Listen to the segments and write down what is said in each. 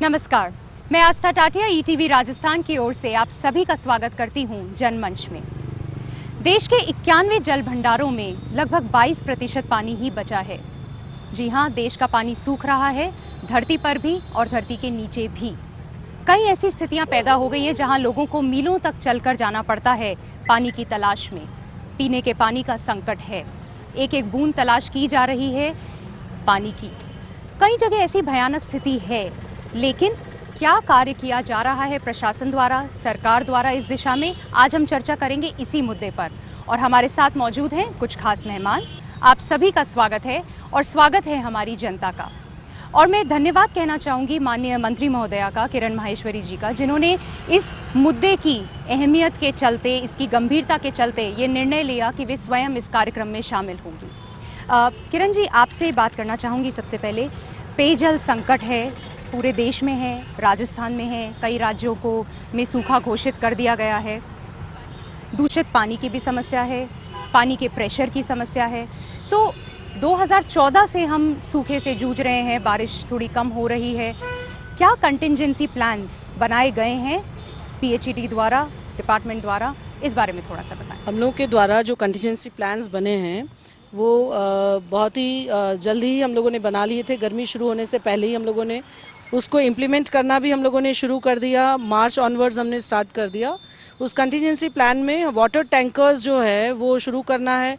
नमस्कार, मैं आस्था टाटिया ईटीवी राजस्थान की ओर से आप सभी का स्वागत करती हूं जनमंच में। देश के 91 जल भंडारों में लगभग 22% पानी ही बचा है। जी हां, देश का पानी सूख रहा है, धरती पर भी और धरती के नीचे भी। कई ऐसी स्थितियां पैदा हो गई हैं जहां लोगों को मीलों तक चलकर जाना पड़ता है पानी की तलाश में। पीने के पानी का संकट है, एक एक बूंद तलाश की जा रही है पानी की। कई जगह ऐसी भयानक स्थिति है, लेकिन क्या कार्य किया जा रहा है प्रशासन द्वारा, सरकार द्वारा इस दिशा में? आज हम चर्चा करेंगे इसी मुद्दे पर और हमारे साथ मौजूद हैं कुछ खास मेहमान। आप सभी का स्वागत है और स्वागत है हमारी जनता का। और मैं धन्यवाद कहना चाहूँगी माननीय मंत्री महोदया का, किरण माहेश्वरी जी का, जिन्होंने इस मुद्दे की अहमियत के चलते, इसकी गंभीरता के चलते ये निर्णय लिया कि वे स्वयं इस कार्यक्रम में शामिल होंगी। किरण जी, आपसे बात करना चाहूँगी सबसे पहले। पेयजल संकट है, पूरे देश में है, राजस्थान में है, कई राज्यों को में सूखा घोषित कर दिया गया है। दूषित पानी की भी समस्या है, पानी के प्रेशर की समस्या है। तो 2014 से हम सूखे से जूझ रहे हैं, बारिश थोड़ी कम हो रही है। क्या कंटिजेंसी प्लान्स बनाए गए हैं पीएचईडी द्वारा, डिपार्टमेंट द्वारा? इस बारे में थोड़ा सा बताएं। हम लोग के द्वारा जो कंटिजेंसी प्लान्स बने हैं वो बहुत ही जल्दी ही हम लोगों ने बना लिए थे। गर्मी शुरू होने से पहले ही हम लोगों ने उसको इम्प्लीमेंट करना भी हम लोगों ने शुरू कर दिया। मार्च ऑनवर्ड्स हमने स्टार्ट कर दिया। उस कंटिजेंसी प्लान में वाटर टैंकर्स जो है वो शुरू करना है।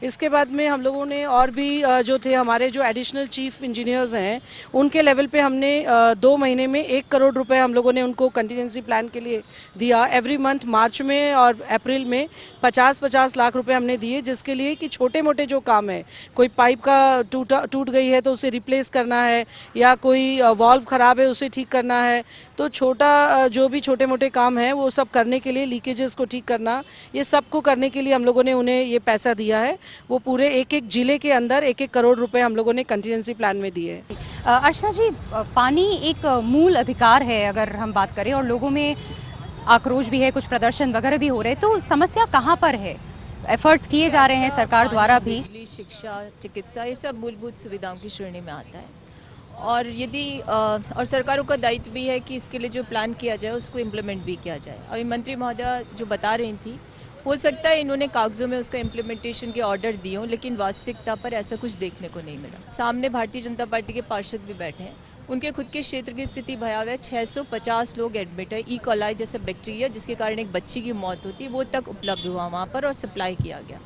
इसके बाद में हम लोगों ने और भी जो थे हमारे जो एडिशनल चीफ इंजीनियर्स हैं उनके लेवल पे हमने 2 महीने में 1 करोड़ रुपए हम लोगों ने उनको कंटिजेंसी प्लान के लिए दिया। एवरी मंथ मार्च में और अप्रैल में 50-50 लाख रुपए हमने दिए, जिसके लिए कि छोटे मोटे जो काम है, कोई पाइप का टूट गई है तो उसे रिप्लेस करना है, या कोई वॉल्व ख़राब है उसे ठीक करना है, तो छोटा जो भी छोटे मोटे काम है वो सब करने के लिए, लीकेजेस को ठीक करना, ये सब को करने के लिए हम लोगों ने उन्हें ये पैसा दिया है। वो पूरे एक एक जिले के अंदर 1-1 करोड़ रुपए हम लोगों ने कंटिजेंसी प्लान में दिए हैं। अर्चना जी, पानी एक मूल अधिकार है अगर हम बात करें, और लोगों में आक्रोश भी है, कुछ प्रदर्शन वगैरह भी हो रहे हैं, तो समस्या कहाँ पर है? एफर्ट्स किए जा रहे हैं सरकार द्वारा भी। बिजली, शिक्षा, चिकित्सा, ये सब मूलभूत सुविधाओं की श्रेणी में आता है। और यदि और सरकारों का दायित्व भी है कि इसके लिए जो प्लान किया जाए उसको इम्प्लीमेंट भी किया जाए। अभी मंत्री महोदया जो बता रही थी, हो सकता है इन्होंने कागजों में उसका इम्प्लीमेंटेशन के ऑर्डर दिए हों, लेकिन वास्तविकता पर ऐसा कुछ देखने को नहीं मिला। सामने भारतीय जनता पार्टी के पार्षद भी बैठे हैं, उनके खुद के क्षेत्र की स्थिति भयावह है। 650 लोग एडमिट है। ई कोलाई जैसा बैक्टीरिया जिसके कारण एक बच्ची की मौत होती है, वो तक उपलब्ध हुआ वहाँ पर और सप्लाई किया गया।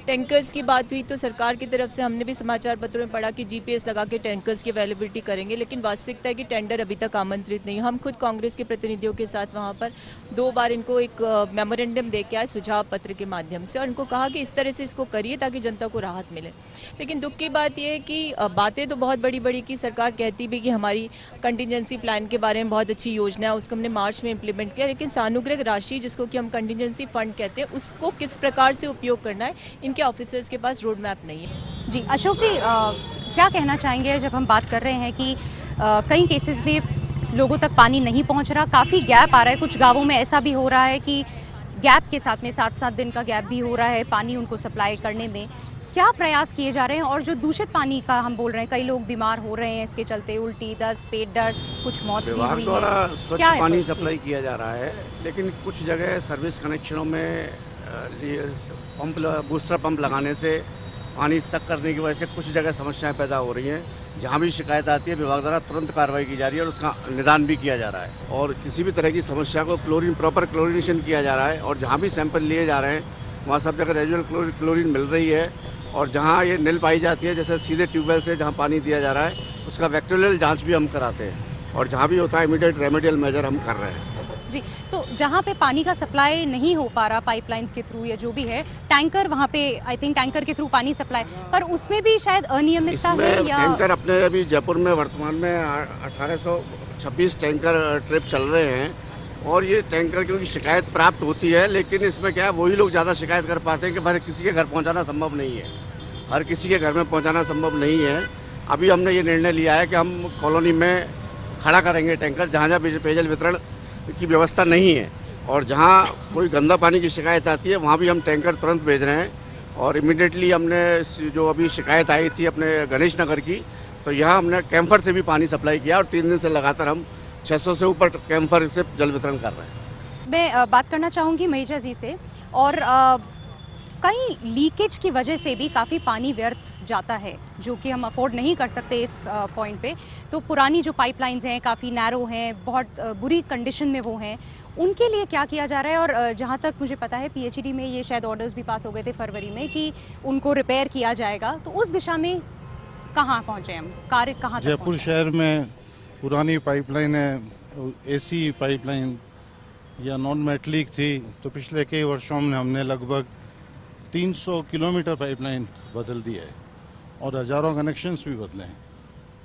टैंकर्स की बात हुई तो सरकार की तरफ से हमने भी समाचार पत्रों में पढ़ा कि जीपीएस लगा के टैंकर्स की अवेलेबिलिटी करेंगे, लेकिन वास्तविकता है कि टेंडर अभी तक आमंत्रित नहीं। हम खुद कांग्रेस के प्रतिनिधियों के साथ वहां पर 2 बार इनको एक मेमोरेंडम दे के आए सुझाव पत्र के माध्यम से, और इनको कहा कि इस तरह से इसको करिए ताकि जनता को राहत मिले। लेकिन दुख की बात यह है कि बातें तो बहुत बड़ी बड़ी की, सरकार कहती भी कि हमारी कंटिजेंसी प्लान के बारे में बहुत अच्छी योजना है, उसको हमने मार्च में इम्प्लीमेंट किया, लेकिन सानुग्रह राशि जिसको कि हम कंटिजेंसी फंड कहते हैं, उसको किस प्रकार से उपयोग करना है, इनके ऑफिसर्स के पास रोड मैप नहीं है। जी अशोक जी, क्या कहना चाहेंगे जब हम बात कर रहे हैं कि कई केसेस में लोगों तक पानी नहीं पहुंच रहा, काफ़ी गैप आ रहा है, कुछ गांवों में ऐसा भी हो रहा है कि गैप के साथ में 7-7 दिन का गैप भी हो रहा है पानी उनको सप्लाई करने में। क्या प्रयास किए जा रहे हैं? और जो दूषित पानी का हम बोल रहे हैं, कई लोग बीमार हो रहे हैं इसके चलते, उल्टी, दस्त, पेट दर्द, कुछ मौत भी हुई है। विभाग द्वारा स्वच्छ पानी सप्लाई किया जा रहा है, लेकिन कुछ जगह सर्विस कनेक्शनों में पंप, बूस्टर पंप लगाने से पानी सक करने की वजह से कुछ जगह समस्याएं पैदा हो रही हैं। जहां भी शिकायत आती है विभाग द्वारा तुरंत कार्रवाई की जा रही है और उसका निदान भी किया जा रहा है, और किसी भी तरह की समस्या को प्रॉपर क्लोरीनेशन किया जा रहा है। और जहां भी सैंपल लिए जा रहे हैं वहाँ सब जगह रेजुअल क्लोरीन मिल रही है, और जहाँ ये नील पाई जाती है, जैसे सीधे ट्यूबवेल से जहाँ पानी दिया जा रहा है उसका बैक्टीरियल जाँच भी हम कराते हैं, और जहाँ भी होता है इमीडिएट रेमेडियल मेजर हम कर रहे हैं। जी, तो जहाँ पे पानी का सप्लाई नहीं हो पा रहा पाइपलाइंस के थ्रू या जो भी है, टैंकर वहाँ पे आई थिंक टैंकर के थ्रू पानी सप्लाई, पर उसमें भी शायद अनियमितता है या टैंकर अपने अभी जयपुर में वर्तमान में 1826 टैंकर ट्रिप चल रहे हैं, और ये टैंकर क्योंकि शिकायत प्राप्त होती है, लेकिन इसमें क्या है वही लोग ज़्यादा शिकायत कर पाते हैं कि हर किसी के घर पहुँचाना संभव नहीं है, हर किसी के घर में पहुँचाना संभव नहीं है। अभी हमने ये निर्णय लिया है कि हम कॉलोनी में खड़ा करेंगे टैंकर, जहाँ जहाँ पेयजल वितरण की व्यवस्था नहीं है, और जहाँ कोई गंदा पानी की शिकायत आती है वहाँ भी हम टैंकर तुरंत भेज रहे हैं। और इमीडिएटली हमने जो अभी शिकायत आई थी अपने गणेश नगर की, तो यहाँ हमने कैंपर से भी पानी सप्लाई किया, और 3 दिन से लगातार हम 600 से ऊपर कैंपर से जल वितरण कर रहे हैं। मैं बात करना चाहूँगी महिजा जी से, और कहीं लीकेज की वजह से भी काफ़ी पानी व्यर्थ जाता है जो कि हम अफोर्ड नहीं कर सकते इस पॉइंट पे। तो पुरानी जो पाइपलाइंस हैं काफ़ी नैरो हैं, बहुत बुरी कंडीशन में वो हैं, उनके लिए क्या किया जा रहा है? और जहाँ तक मुझे पता है पीएचईडी में ये शायद ऑर्डर्स भी पास हो गए थे फरवरी में कि उनको रिपेयर किया जाएगा, तो उस दिशा में कहाँ पहुँचे हम, कार्य कहाँ तक जयपुर पहुँचे? शहर में पुरानी पाइपलाइन है, एसी पाइपलाइन या नॉन मेटलिक थी, तो पिछले कई वर्षों में हमने लगभग 300 किलोमीटर पाइपलाइन बदल दी है और हज़ारों कनेक्शंस भी बदले हैं।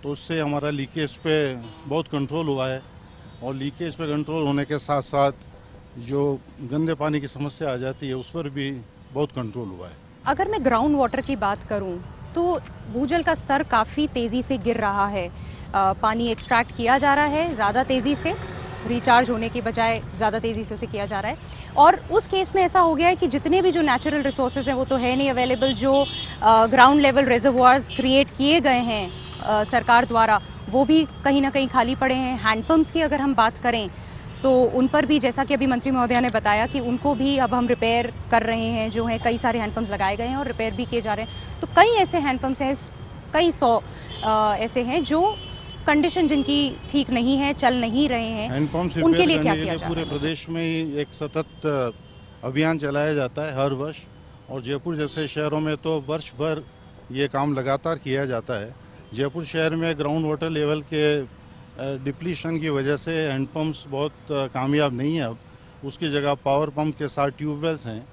तो उससे हमारा लीकेज पे बहुत कंट्रोल हुआ है, और लीकेज पे कंट्रोल होने के साथ साथ जो गंदे पानी की समस्या आ जाती है उस पर भी बहुत कंट्रोल हुआ है। अगर मैं ग्राउंड वाटर की बात करूं तो भूजल का स्तर काफ़ी तेज़ी से गिर रहा है। पानी एक्सट्रैक्ट किया जा रहा है ज़्यादा तेज़ी से, रिचार्ज होने के बजाय ज़्यादा तेज़ी से उसे किया जा रहा है। और उस केस में ऐसा हो गया है कि जितने भी जो नेचुरल रिसोर्सेज हैं वो तो है नहीं अवेलेबल, जो ग्राउंड लेवल रिजर्वॉयर्स क्रिएट किए गए हैं सरकार द्वारा वो भी कहीं ना कहीं खाली पड़े हैं। हैंडपम्प्स की अगर हम बात करें तो उन पर भी, जैसा कि अभी मंत्री महोदया ने बताया कि उनको भी अब हम रिपेयर कर रहे हैं, जो है कई सारे हैंडपम्प्स लगाए गए हैं और रिपेयर भी किए जा रहे हैं। तो कई ऐसे हैंडपम्प्स हैं, कई 100 ऐसे हैं जो कंडीशन जिनकी ठीक नहीं है, चल नहीं रहे हैं, हैंडपम्प उनके लिए क्या किया किया जा पूरे रहा है? प्रदेश में ही एक सतत अभियान चलाया जाता है हर वर्ष, और जयपुर जैसे शहरों में तो वर्ष भर ये काम लगातार किया जाता है। जयपुर शहर में ग्राउंड वाटर लेवल के डिप्लीशन की वजह से हैंडपम्प्स बहुत कामयाब नहीं है। अब उसकी जगह पावर पंप के साथ ट्यूबवेल्स हैं,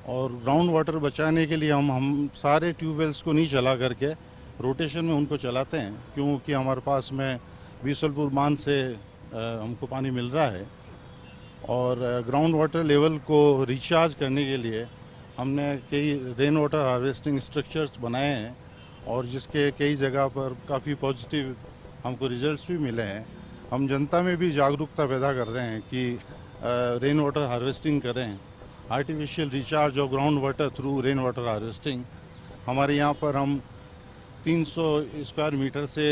और ग्राउंड वाटर बचाने के लिए हम सारे ट्यूबवेल्स को नहीं चला करके रोटेशन में उनको चलाते हैं, क्योंकि हमारे पास में बीसलपुर बांध से हमको पानी मिल रहा है। और ग्राउंड वाटर लेवल को रिचार्ज करने के लिए हमने कई रेन वाटर हार्वेस्टिंग स्ट्रक्चर्स बनाए हैं, और जिसके कई जगह पर काफ़ी पॉजिटिव हमको रिजल्ट्स भी मिले हैं। हम जनता में भी जागरूकता पैदा कर रहे हैं कि रेन वाटर हार्वेस्टिंग करें, artificial recharge of ground water through rain water harvesting. हमारे यहाँ पर हम 300 स्क्वायर मीटर से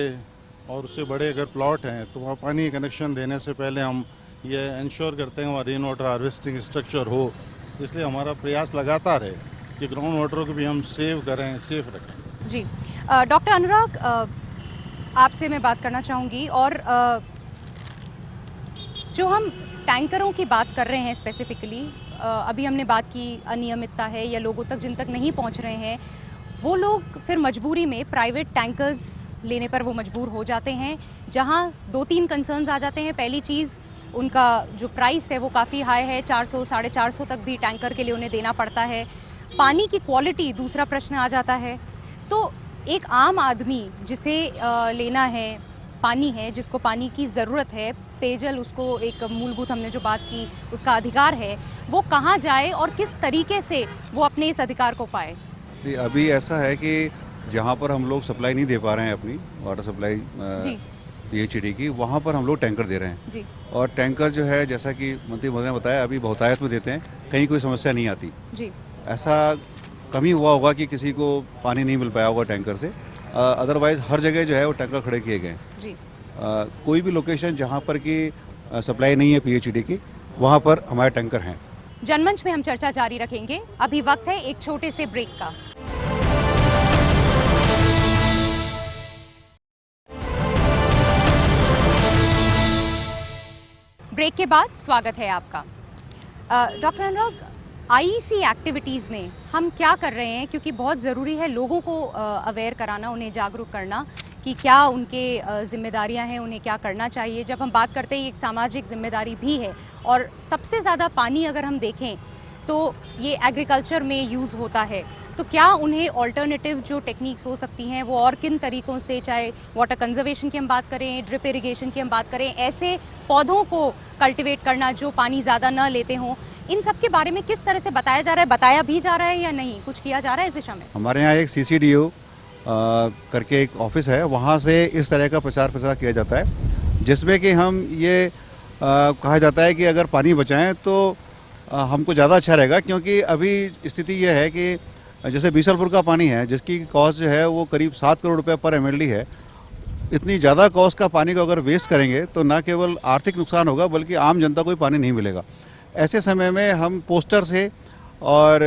और उससे बड़े अगर प्लॉट हैं तो वहाँ पानी कनेक्शन देने से पहले हम ये इंश्योर करते हैं वहाँ रेन वाटर हार्वेस्टिंग स्ट्रक्चर हो। इसलिए हमारा प्रयास लगातार है कि ग्राउंड वाटर को भी हम सेव करें, सेफ रखें। जी, डॉक्टर अनुराग, आपसे मैं बात करना चाहूँगी, और जो हम टैंकरों की बात कर रहे हैं स्पेसिफिकली, अभी हमने बात की अनियमितता है या लोगों तक जिन तक नहीं पहुँच रहे हैं, वो लोग फिर मजबूरी में प्राइवेट टैंकर्स लेने पर वो मजबूर हो जाते हैं, जहाँ 2-3 कंसर्न्स आ जाते हैं। पहली चीज़, उनका जो प्राइस है वो काफ़ी हाई है, 400 450 तक भी टैंकर के लिए उन्हें देना पड़ता है। पानी की क्वालिटी दूसरा प्रश्न आ जाता है। तो एक आम आदमी जिसे लेना है, पानी है, जिसको पानी की ज़रूरत है, पेयजल उसको एक मूलभूत, हमने जो बात की, उसका अधिकार है, वो कहाँ जाए और किस तरीके से वो अपने इस अधिकार को पाए? अभी ऐसा है कि जहाँ पर हम लोग सप्लाई नहीं दे पा रहे हैं अपनी वाटर सप्लाई पीएचईडी की, वहाँ पर हम लोग टैंकर दे रहे हैं जी। और टैंकर जो है, जैसा कि मंत्री महोदय ने बताया, अभी बहुतायत में देते हैं, कहीं कोई समस्या नहीं आती जी। ऐसा कमी हुआ होगा कि किसी को पानी नहीं मिल पाया होगा टैंकर से, अदरवाइज हर जगह जो है वो टैंकर खड़े किए गए हैं जी। कोई भी लोकेशन जहाँ पर कि सप्लाई नहीं है पीएचईडी की, वहाँ पर हमारे टैंकर हैं। जनमंच में हम चर्चा जारी रखेंगे। अभी वक्त है एक छोटे से ब्रेक का। ब्रेक के बाद स्वागत है आपका। डॉक्टर अनुराग, आईईसी एक्टिविटीज़ में हम क्या कर रहे हैं, क्योंकि बहुत ज़रूरी है लोगों को अवेयर कराना, उन्हें जागरूक करना कि क्या उनके जिम्मेदारियां हैं, उन्हें क्या करना चाहिए। जब हम बात करते हैं, ये एक सामाजिक जिम्मेदारी भी है, और सबसे ज़्यादा पानी अगर हम देखें तो ये एग्रीकल्चर में यूज़ होता है। तो क्या उन्हें ऑल्टरनेटिव जो टेक्निक्स हो सकती हैं वो और किन तरीक़ों से, चाहे वाटर कंजर्वेशन की हम बात करें, ड्रिप इरिगेशन की हम बात करें, ऐसे पौधों को कल्टिवेट करना जो पानी ज़्यादा न लेते हों, इन सब के बारे में किस तरह से बताया जा रहा है, बताया भी जा रहा है या नहीं, कुछ किया जा रहा है इस दिशा में? हमारे यहाँ एक CCDO करके एक ऑफिस है, वहाँ से इस तरह का प्रचार प्रसार किया जाता है, जिसमें कि हम ये कहा जाता है कि अगर पानी बचाएं तो हमको ज़्यादा अच्छा रहेगा। क्योंकि अभी स्थिति ये है कि जैसे बीसलपुर का पानी है, जिसकी कॉस्ट जो है वो करीब 7 करोड़ रुपये पर MLD है, इतनी ज़्यादा कॉस्ट का पानी को अगर वेस्ट करेंगे तो ना केवल आर्थिक नुकसान होगा बल्कि आम जनता को भी पानी नहीं मिलेगा। ऐसे समय में हम पोस्टर से और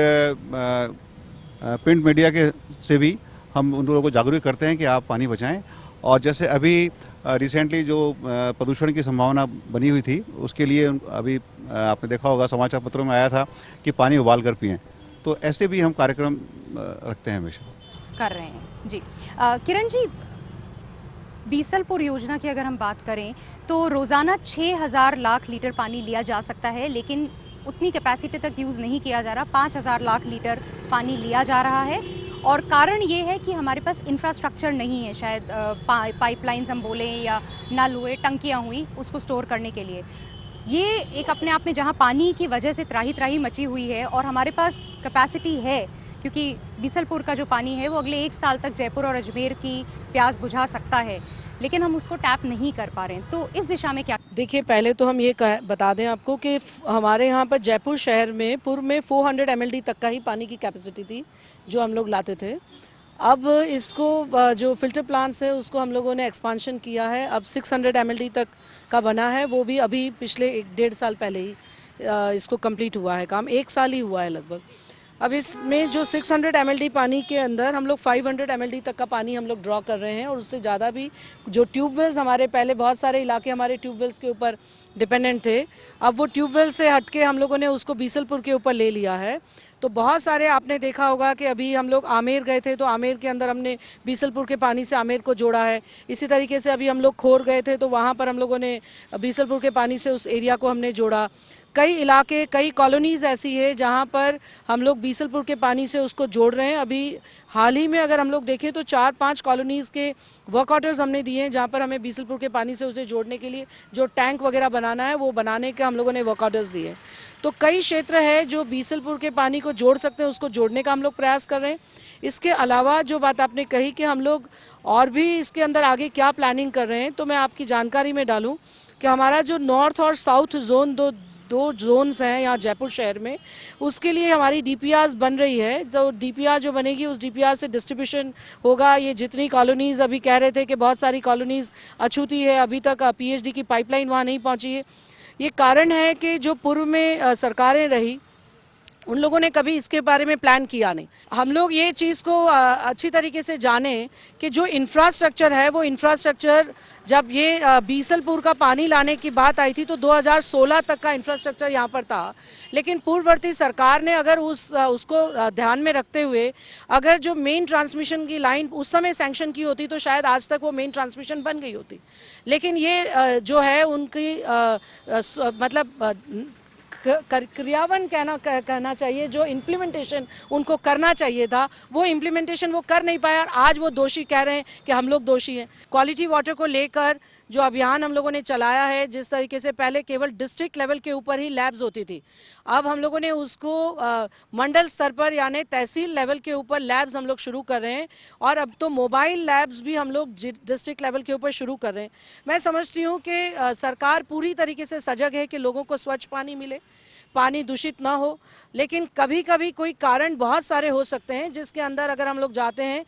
प्रिंट मीडिया के से भी हम उन लोगों को जागरूक करते हैं कि आप पानी बचाएं। और जैसे अभी रिसेंटली जो प्रदूषण की संभावना बनी हुई थी उसके लिए अभी आपने देखा होगा समाचार पत्रों में आया था कि पानी उबाल कर पिएं। तो ऐसे भी हम कार्यक्रम रखते हैं हमेशा। कर रहे हैं जी। किरण जी, बीसलपुर योजना की अगर हम बात करें तो रोज़ाना 6000 लाख लीटर पानी लिया जा सकता है, लेकिन उतनी कैपेसिटी तक यूज़ नहीं किया जा रहा। 5000 लाख लीटर पानी लिया जा रहा है और कारण ये है कि हमारे पास इंफ्रास्ट्रक्चर नहीं है। शायद पाइपलाइंस हम बोलें या नल हुए, टंकियाँ हुई उसको स्टोर करने के लिए। ये एक अपने आप में जहाँ पानी की वजह से त्राही त्राही मची हुई है और हमारे पास कैपेसिटी है, क्योंकि बीसलपुर का जो पानी है वो अगले 1 साल तक जयपुर और अजमेर की प्यास बुझा सकता है, लेकिन हम उसको टैप नहीं कर पा रहे हैं। तो इस दिशा में क्या? देखिए, पहले तो हम ये बता दें आपको कि हमारे यहाँ पर जयपुर शहर में पूर्व में 400 mld तक का ही पानी की कैपेसिटी थी जो हम लोग लाते थे। अब इसको जो फिल्टर प्लांट्स है उसको हम लोगों ने एक्सपांशन किया है। अब 600 mld तक का बना है, वो भी अभी पिछले 1-1.5 साल पहले ही इसको कंप्लीट हुआ है काम, 1 साल ही हुआ है लगभग। अब इसमें जो 600 mld पानी के अंदर हम लोग 500 mld तक का पानी हम लोग ड्रॉ कर रहे हैं और उससे ज़्यादा भी। जो ट्यूबवेल्स हमारे पहले बहुत सारे इलाके हमारे ट्यूबवेल्स के ऊपर डिपेंडेंट थे, अब वो ट्यूबवेल से हटके हम लोगों ने उसको बीसलपुर के ऊपर ले लिया है। तो बहुत सारे आपने देखा होगा कि अभी हम लोग आमेर गए थे तो आमेर के अंदर हमने बीसलपुर के पानी से आमेर को जोड़ा है। इसी तरीके से अभी हम लोग खोर गए थे तो वहाँ पर हम लोगों ने बीसलपुर के पानी से उस एरिया को हमने जोड़ा। कई इलाके, कई कॉलोनीज़ ऐसी है जहाँ पर हम लोग बीसलपुर के पानी से उसको जोड़ रहे हैं। अभी हाल ही में अगर हम लोग देखें तो 4-5 कॉलोनीज़ के वर्क ऑर्डर्स हमने दिए हैं जहाँ पर हमें बीसलपुर के पानी से उसे जोड़ने के लिए जो टैंक वगैरह बनाना है वो बनाने के हम लोगों ने वर्क ऑर्डर्स दिए। तो कई क्षेत्र है जो बीसलपुर के पानी को जोड़ सकते हैं, उसको जोड़ने का हम लोग प्रयास कर रहे हैं। इसके अलावा जो बात आपने कही कि हम लोग और भी इसके अंदर आगे क्या प्लानिंग कर रहे हैं, तो मैं आपकी जानकारी में डालूँ कि हमारा जो नॉर्थ और साउथ जोन दो जोन्स हैं यहाँ जयपुर शहर में, उसके लिए हमारी डीपीआर बन रही है। जो डीपीआर जो बनेगी उस डीपीआर से डिस्ट्रीब्यूशन होगा। ये जितनी कॉलोनीज़ अभी कह रहे थे कि बहुत सारी कॉलोनीज़ अछूती है, अभी तक पीएचडी की पाइपलाइन वहाँ नहीं पहुँची है। ये कारण है कि जो पूर्व में सरकारें रही उन लोगों ने कभी इसके बारे में प्लान किया नहीं। हम लोग ये चीज़ को अच्छी तरीके से जाने कि जो इंफ्रास्ट्रक्चर है वो इंफ्रास्ट्रक्चर, जब ये बीसलपुर का पानी लाने की बात आई थी तो 2016 तक का इंफ्रास्ट्रक्चर यहाँ पर था। लेकिन पूर्ववर्ती सरकार ने अगर उसको ध्यान में रखते हुए अगर जो मेन ट्रांसमिशन की लाइन उस समय सैंक्शन की होती तो शायद आज तक वो मेन ट्रांसमिशन बन गई होती। लेकिन ये जो है उनकी मतलब क्रियान्वयन कहना चाहिए, जो इम्प्लीमेंटेशन उनको करना चाहिए था वो इम्प्लीमेंटेशन वो कर नहीं पाया और आज वो दोषी कह रहे हैं कि हम लोग दोषी हैं। क्वालिटी वाटर को लेकर जो अभियान हम लोगों ने चलाया है, जिस तरीके से पहले केवल डिस्ट्रिक्ट लेवल के ऊपर ही लैब्स होती थी, अब हम लोगों ने उसको मंडल स्तर पर यानी तहसील लेवल के ऊपर लैब्स हम लोग शुरू कर रहे हैं और अब तो मोबाइल लैब्स भी हम लोग डिस्ट्रिक्ट लेवल के ऊपर शुरू कर रहे हैं। मैं समझती हूँ कि सरकार पूरी तरीके से सजग है कि लोगों को स्वच्छ पानी मिले, पानी दूषित ना हो। लेकिन कभी कभी कोई कारण बहुत सारे हो सकते हैं जिसके अंदर अगर हम लोग जाते हैं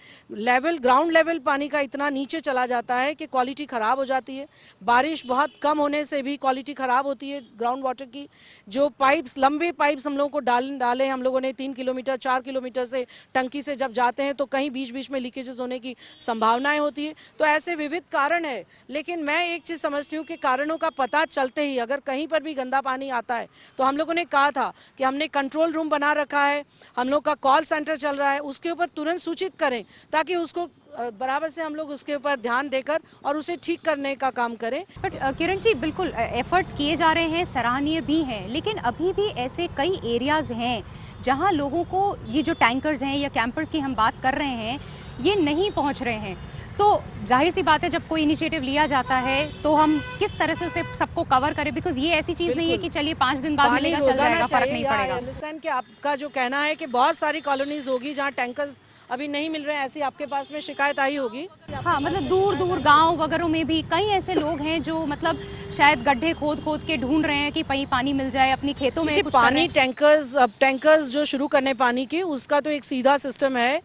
ग्राउंड लेवल पानी का इतना नीचे चला जाता है कि क्वालिटी ख़राब हो जाती है। बारिश बहुत कम होने से भी क्वालिटी ख़राब होती है ग्राउंड वाटर की। जो पाइप्स, लंबे पाइप्स हम लोगों को डाले हम लोगों ने 3 किलोमीटर 4 किलोमीटर से टंकी से जब जाते हैं तो कहीं बीच बीच में लीकेजेस होने की संभावनाएं होती है। तो ऐसे विविध कारण है, लेकिन मैं एक चीज़ समझती हूँ कि कारणों का पता चलते ही अगर कहीं पर भी गंदा पानी आता है तो हम लोगों ने कहा था कि हमने कंट्रोल रूम बना रखा है, हम लोग का कॉल सेंटर चल रहा है, उसके ऊपर तुरंत सूचित करें ताकि उसको बराबर से हम लोग उसके ऊपर ध्यान देकर और उसे ठीक करने का काम करें। बट किरण जी, बिल्कुल एफर्ट्स किए जा रहे हैं, सराहनीय भी हैं, लेकिन अभी भी ऐसे कई एरियाज़ हैं जहां लोगों को ये जो टैंकर्स हैं या कैंपर्स की हम बात कर रहे हैं ये नहीं पहुंच रहे हैं। तो जाहिर सी बात है जब कोई इनिशिएटिव लिया जाता है तो हम किस तरह से उसे सबको कवर करें, बिकॉज ये ऐसी चीज़ नहीं है कि चलिए 5 दिन बाद मिलेगा चल जाएगा, फर्क नहीं पड़ेगा। अंडरस्टैंड कि आपका जो कहना है कि बहुत सारी कॉलोनीज होगी जहाँ टैंकर्स अभी नहीं मिल रहे हैं, ऐसी आपके पास में शिकायत आई होगी। हाँ, मतलब दूर दूर गांव वगैरह में भी कई ऐसे लोग हैं जो मतलब शायद गड्ढे खोद खोद के ढूंढ रहे हैं कि कहीं पानी मिल जाए, अपनी खेतों में देखिए, कुछ कर रहे पानी हैं। टैंकर्स जो शुरू करने पानी के, उसका तो एक सीधा सिस्टम है,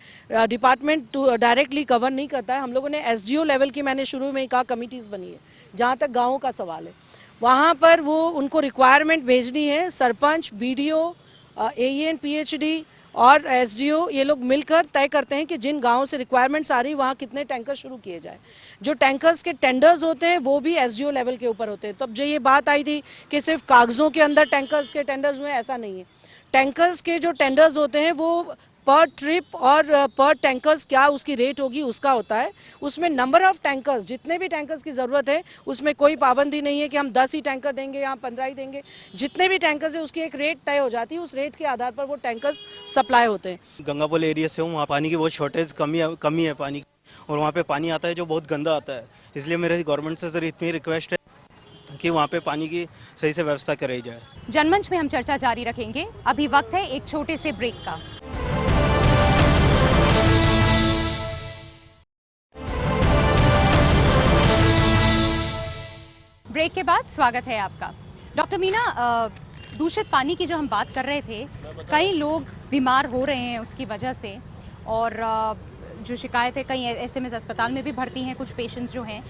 डिपार्टमेंट डायरेक्टली कवर नहीं करता है। हम लोगों ने SGO लेवल की, मैंने शुरू में ही कहा, कमिटीज़ बनी है। जहाँ तक गाँवों का सवाल है, वहाँ पर वो उनको रिक्वायरमेंट भेजनी है। सरपंच, BDO, AEN, PhD और SGO ये लोग मिलकर तय करते हैं कि जिन गांवों से रिक्वायरमेंट्स आ रही वहाँ कितने टैंकर शुरू किए जाए। जो टैंकर्स के टेंडर्स होते हैं वो भी SGO लेवल के ऊपर होते हैं। तब जो ये बात आई थी कि सिर्फ कागज़ों के अंदर टैंकर्स के टेंडर्स हुए, ऐसा नहीं है। टैंकर्स के जो टेंडर्स होते हैं वो पर ट्रिप और पर टैंकर्स क्या उसकी रेट होगी उसका होता है। उसमें नंबर ऑफ टैंकर्स, जितने भी टैंकर्स की ज़रूरत है उसमें कोई पाबंदी नहीं है कि हम 10 ही टैंकर देंगे या 15 ही देंगे। जितने भी टैंकर्स है उसकी एक रेट तय हो जाती है, उस रेट के आधार पर वो टैंकर्स सप्लाई होते हैं। गंगापुल एरिया से हूँ, वहाँ पानी की बहुत शॉर्टेज कमी है पानी की, और वहाँ पे पानी आता है जो बहुत गंदा आता है। इसलिए मेरी गवर्नमेंट से सर इतनी रिक्वेस्ट है कि वहाँ पे पानी की सही से व्यवस्था कराई जाए। जनमंच में हम चर्चा जारी रखेंगे। अभी वक्त है एक छोटे से ब्रेक का। ब्रेक के बाद स्वागत है आपका। डॉक्टर मीना, दूषित पानी की जो हम बात कर रहे थे, कई लोग बीमार हो रहे हैं उसकी वजह से, और जो शिकायत है कई SMS अस्पताल में भी भर्ती हैं कुछ पेशेंट्स जो हैं।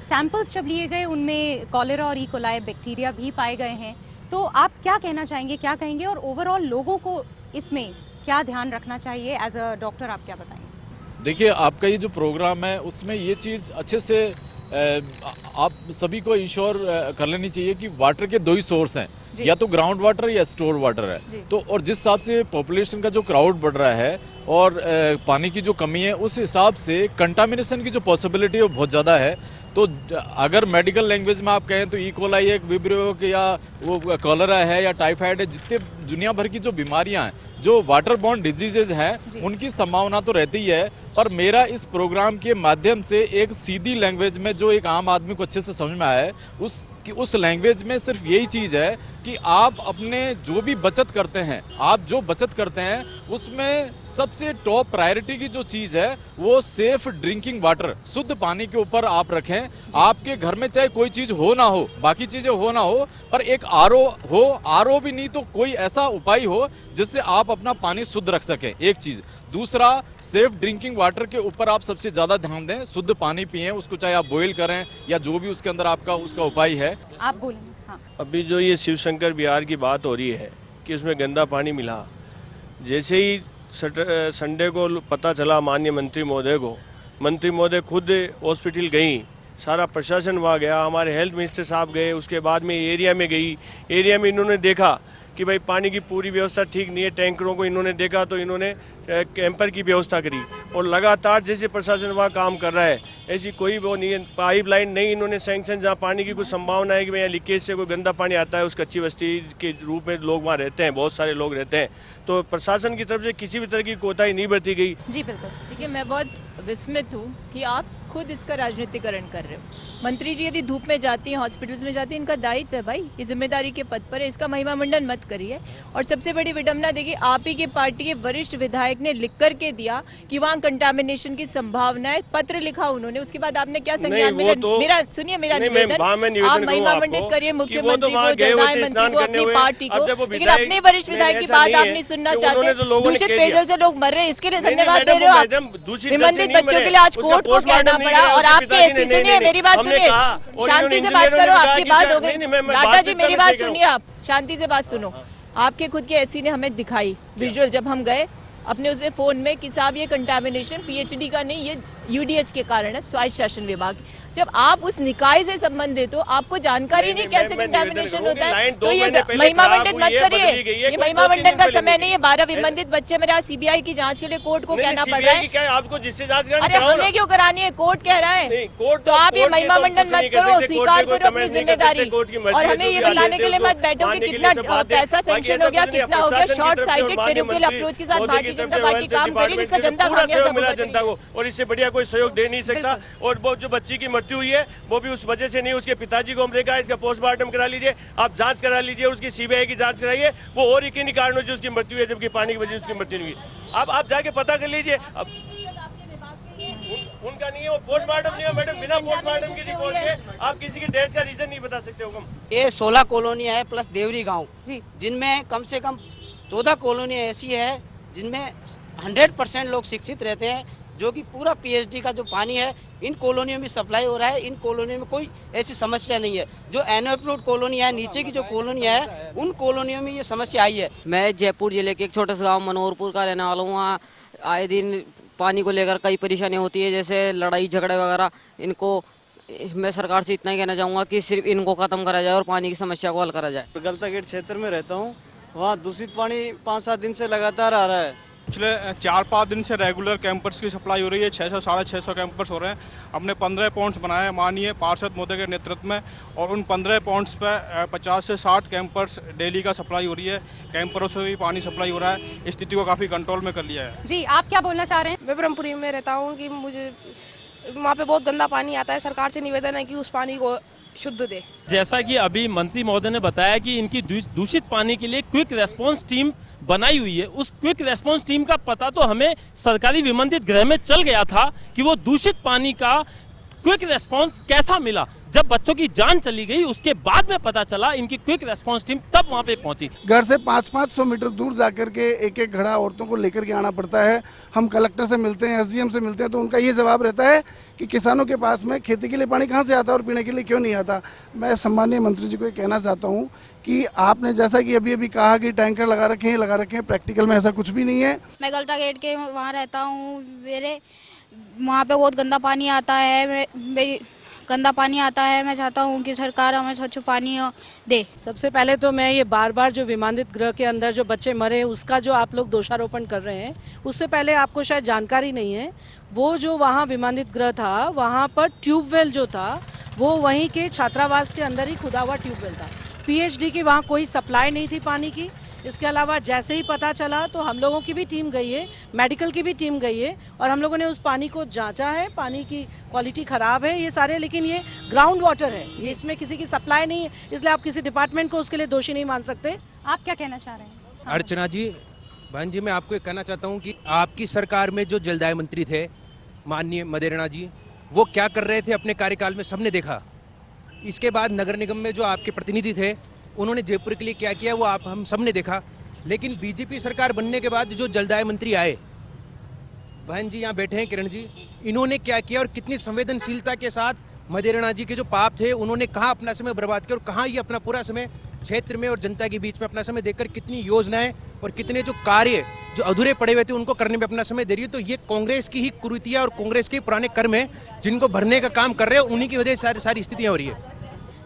सैंपल्स जब लिए गए उनमें कॉलेरा और E. coli बैक्टीरिया भी पाए गए हैं। तो आप क्या कहना चाहेंगे, क्या कहेंगे, और ओवरऑल लोगों को इसमें क्या ध्यान रखना चाहिए? एज अ डॉक्टर आप क्या बताएंगे? देखिए, आपका ये जो प्रोग्राम है उसमें ये चीज़ अच्छे से आप सभी को इंश्योर कर लेनी चाहिए कि वाटर के 2 ही सोर्स हैं, या तो ग्राउंड वाटर या स्टोर वाटर है। तो और जिस हिसाब से पॉपुलेशन का जो क्राउड बढ़ रहा है और पानी की जो कमी है, उस हिसाब से कंटामिनेशन की जो पॉसिबिलिटी है वो बहुत ज़्यादा है। तो अगर मेडिकल लैंग्वेज में आप कहें तो E. coli है, विब्रियो या वो कॉलरा है या टाइफाइड है, जितने दुनिया भर की जो बीमारियां हैं, जो वाटर बॉर्न डिजीजेज हैं, उनकी संभावना तो रहती ही है। पर मेरा इस प्रोग्राम के माध्यम से एक सीधी लैंग्वेज में जो एक आम आदमी को अच्छे से समझ में आया है, उस लैंग्वेज में सिर्फ यही चीज़ है कि आप अपने जो भी बचत करते हैं, आप जो बचत करते हैं उसमें सबसे टॉप प्रायोरिटी की जो चीज़ है वो सेफ ड्रिंकिंग वाटर, शुद्ध पानी के ऊपर आप रखें। आपके घर में चाहे कोई चीज़ हो ना हो, बाकी चीज़ें हो ना हो, पर एक RO हो, RO भी नहीं तो कोई ऐसा उपाय हो जिससे आप अपना पानी शुद्ध रख सकें, एक चीज़। दूसरा, सेफ ड्रिंकिंग वाटर के ऊपर आप सबसे ज़्यादा ध्यान दें, शुद्ध पानी पिएं, उसको चाहे आप बॉयल करें या जो भी उसके अंदर आपका उसका उपाय है। आप बोलेंगे। हाँ। अभी जो ये शिवशंकर बिहार की बात हो रही है कि उसमें गंदा पानी मिला, जैसे ही संडे को पता चला माननीय मंत्री महोदय को, मंत्री महोदय खुद हॉस्पिटल गई, सारा प्रशासन वहाँ गया, हमारे हेल्थ मिनिस्टर साहब गए, उसके बाद में एरिया में गई। एरिया में इन्होंने देखा कि भाई पानी की पूरी व्यवस्था ठीक नहीं है, टैंकरों को इन्होंने देखा तो इन्होंने कैंपर की व्यवस्था करी, और लगातार जैसे प्रशासन वहाँ काम कर रहा है, ऐसी कोई वो नहीं है, पाइपलाइन नहीं इन्होंने सैंक्शन, जहाँ पानी की कुछ संभावना है कि भाई लीकेज से कोई गंदा पानी आता है, उस कच्ची बस्ती के रूप में लोग वहाँ रहते हैं, बहुत सारे लोग रहते हैं, तो प्रशासन की तरफ से किसी भी तरह की कोताही नहीं बरती गई। जी बिल्कुल। देखिए, मैं बहुत विस्मित हूँ कि आप खुद इसका राजनीतिकरण कर रहे हो। मंत्री जी यदि धूप में जाती हैं, हॉस्पिटल्स में जाती हैं, इनका दायित्व है भाई, ये जिम्मेदारी के पद पर है, इसका महिमा मंडन मत करिए। और सबसे बड़ी विडम्बना देखिए, आप ही के पार्टी के वरिष्ठ विधायक ने लिख करके दिया कि वहाँ कंटामिनेशन की संभावना है, पत्र लिखा उन्होंने, उसके बाद आपने क्या संज्ञान में मेरा सुनिए, मेरा निवेदन, आप महिमा मंडित करिए मुख्यमंत्री को, जलदाय मंत्री को, अपनी पार्टी को, लेकिन अपने वरिष्ठ विधायक की बात आप नहीं सुनना चाहते। दूषित पेयजल से लोग मर रहे हैं, इसके लिए धन्यवाद दे रहे हो आप। निबंधित बच्चों के लिए आज कोर्ट को कहना पड़ा, और आपके ऐसी, सुनिए मेरी बात सुनिए, शांति से बात करो, आपकी बात हो गई। नाटा जी मेरी बात सुनिए, आप शांति से बात सुनो। आपके खुद के एससी ने हमें दिखाई विजुअल, जब हम गए अपने उसे फोन में कि साहब ये कंटामिनेशन PhD का नहीं, ये UDH के कारण है, स्वायत्त शासन विभाग। जब आप उस निकाय से संबंधित हो, आपको जानकारी नहीं कैसे कंटामिनेशन होता है, तो ये महिमा मंडन मत करिए, ये महिमा मंडन का समय नहीं है। 12 विबंधित बच्चे मेरा CBI की जांच के लिए कोर्ट को कहना पड़ रहा है। आपको जिससे जांच अरे हमें क्यों करानी है, कोर्ट कह रहा है, तो आप ये महिमा मंडन मत करो, स्वीकार करो अपनी जिम्मेदारी, और हमें ये बताने के लिए मत बैठो कि कितना पैसा सैंक्शन हो गया, कितना हो गया। शॉर्ट साइटेड पेरुकल अप्रोच के साथ भारतीय जनता पार्टी काम कर रही है, जिसका जनता जनता को, और इससे बढ़िया कोई सहयोग दे नहीं सकता। और वो जो बच्ची की मृत्यु हुई है वो भी उस वजह से नहीं, उसके पिताजी को हमने कहा इसका पोस्टमार्टम करा लीजिए, आप जांच करा लीजिए, उसकी CBI की जांच कराइए, वो और यकीनी कारण हो जो उसकी मृत्यु है, जबकि पानी की वजह से उसकी मृत्यु नहीं हुई। आप जाके पता कर लीजिए। अब उनका नहीं है, वो पोस्टमार्टम नहीं है मैडम, बिना पोस्टमार्टम की रिपोर्ट के आप किसी की डेथ का रीजन नहीं बता सकते हुक्म। ये 16 कॉलोनियाँ है प्लस देवरी गांव, जी। जिनमें कम से कम 14 कॉलोनियाँ ऐसी है जिनमें 100% लोग शिक्षित रहते हैं, जो कि पूरा पीएचडी का जो पानी है इन कॉलोनियों में सप्लाई हो रहा है। इन कॉलोनियों में कोई ऐसी समस्या नहीं है। जो अनएप्रूव्ड कॉलोनी है, नीचे की जो कॉलोनियाँ है, उन कॉलोनियों में ये समस्या आई है। मैं जयपुर जिले के एक छोटे से गांव मनोहरपुर का रहने वाला हूँ। वहाँ आए दिन पानी को लेकर कई परेशानी होती है, जैसे लड़ाई झगड़े वगैरह। इनको मैं सरकार से इतना ही कहना चाहूँगा कि सिर्फ इनको ख़त्म करा जाए और पानी की समस्या को हल करा जाए। गलता गेट क्षेत्र में रहता हूँ, वहाँ दूषित पानी 5-7 दिन से लगातार आ रहा है। पिछले 4-5 दिन से रेगुलर कैंपर्स की सप्लाई हो रही है। 600-650 कैंपर्स हो रहे हैं। हमने 15 पॉइंट्स बनाए हैं माननीय पार्षद महोदय के नेतृत्व में, और उन 15 पॉइंट्स पे 50 से 60 कैंपर्स डेली का सप्लाई हो रही है। कैंपरों से भी पानी सप्लाई हो रहा है। स्थिति को काफ़ी कंट्रोल में कर लिया है। जी, आप क्या बोलना चाह रहे हैं? मैं ब्रह्मपुरी में रहता हूँ कि मुझे वहाँ पे बहुत गंदा पानी आता है। सरकार से निवेदन है कि उस पानी को शुद्ध दे। जैसा कि अभी मंत्री महोदय ने बताया कि इनकी दूषित पानी के लिए क्विक रेस्पॉन्स टीम बनाई हुई है। उस क्विक रेस्पॉन्स टीम का पता तो हमें सरकारी विमंदित गृह में चल गया था कि वो दूषित पानी का क्विक रेस्पॉन्स कैसा मिला। जब बच्चों की जान चली गई उसके बाद में पता चला इनकी क्विक रेस्पॉन्स टीम तब वहां पे पहुंची। घर से 500-500 मीटर दूर जाकर के एक एक घड़ा औरतों को लेकर के आना पड़ता है। हम कलेक्टर से मिलते हैं, एसडीएम से मिलते हैं, तो उनका ये जवाब रहता है कि किसानों के पास में खेती के लिए पानी कहाँ से आता है और पीने के लिए क्यों नहीं आता। मैं सम्मानीय मंत्री जी को ये कहना चाहता हूँ कि आपने जैसा कि अभी कहा कि टैंकर लगा रखे हैं, प्रैक्टिकल में ऐसा कुछ भी नहीं है। मैं गलता गेट के वहाँ रहता हूँ। मेरे वहाँ पे बहुत गंदा पानी आता है। गंदा पानी आता है। मैं चाहता हूँ कि सरकार हमें स्वच्छ पानी दे। सबसे पहले तो मैं ये बार बार जो विमानित गृह के अंदर जो बच्चे मरे उसका जो आप लोग दोषारोपण कर रहे हैं, उससे पहले आपको शायद जानकारी नहीं है। वो जो वहाँ विमानित गृह था, वहाँ पर ट्यूबवेल जो था वो वहीं के छात्रावास के अंदर ही खुदा हुआ ट्यूबवेल था। पीएचडी की वहाँ कोई सप्लाई नहीं थी पानी की। इसके अलावा जैसे ही पता चला तो हम लोगों की भी टीम गई है, मेडिकल की भी टीम गई है, और हम लोगों ने उस पानी को जांचा है। पानी की क्वालिटी ख़राब है ये सारे, लेकिन ये ग्राउंड वाटर है, ये इसमें किसी की सप्लाई नहीं है, इसलिए आप किसी डिपार्टमेंट को उसके लिए दोषी नहीं मान सकते। आप क्या कहना चाह रहे हैं? अर्चना जी, बहन जी, मैं आपको ये कहना चाहता हूँ कि आपकी सरकार में जो जलदाय मंत्री थे माननीय मदेरणा जी, वो क्या कर रहे थे अपने कार्यकाल में सबने देखा। इसके बाद नगर निगम में जो आपके प्रतिनिधि थे उन्होंने जयपुर के लिए क्या किया वो हम सबने देखा। लेकिन बीजेपी सरकार बनने के बाद जो जलदाय मंत्री आए, बहन जी यहाँ बैठे हैं किरण जी, इन्होंने क्या किया और कितनी संवेदनशीलता के साथ मदेरणा जी के जो पाप थे उन्होंने कहाँ अपना समय बर्बाद किया और कहाँ ये अपना पूरा समय क्षेत्र में और जनता के बीच में अपना समय देकर कितनी योजनाएं और कितने जो कार्य जो अधूरे पड़े हुए थे उनको करने में अपना समय दे रही है। तो ये कांग्रेस की ही कुरीतियां और कांग्रेस के पुराने कर्म है जिनको भरने का काम कर रहे हैं, उन्हीं की वजह से सारी स्थितियां हो रही है।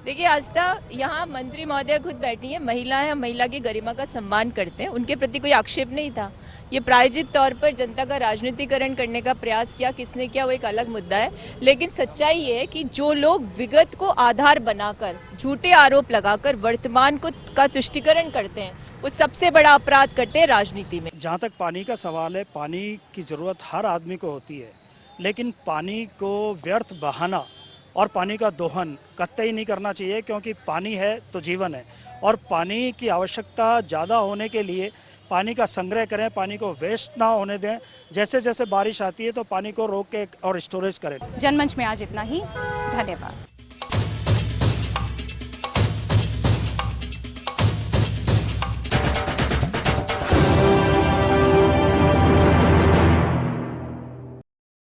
देखिए, आस्था यहाँ मंत्री महोदय खुद बैठी है, महिला है, महिला की गरिमा का सम्मान करते हैं, उनके प्रति कोई आक्षेप नहीं था। ये प्रायोजित तौर पर जनता का राजनीतिकरण करने का प्रयास किया, किसने किया वो एक अलग मुद्दा है। लेकिन सच्चाई ये है कि जो लोग विगत को आधार बनाकर झूठे आरोप लगाकर वर्तमान को का तुष्टीकरण करते हैं, वो सबसे बड़ा अपराध करते हैं राजनीति में। जहाँ तक पानी का सवाल है, पानी की ज़रूरत हर आदमी को होती है, लेकिन पानी को व्यर्थ बहाना और पानी का दोहन कतई नहीं करना चाहिए, क्योंकि पानी है तो जीवन है। और पानी की आवश्यकता ज़्यादा होने के लिए पानी का संग्रह करें, पानी को वेस्ट ना होने दें। जैसे जैसे बारिश आती है तो पानी को रोक के और स्टोरेज करें। जनमंच में आज इतना ही। धन्यवाद।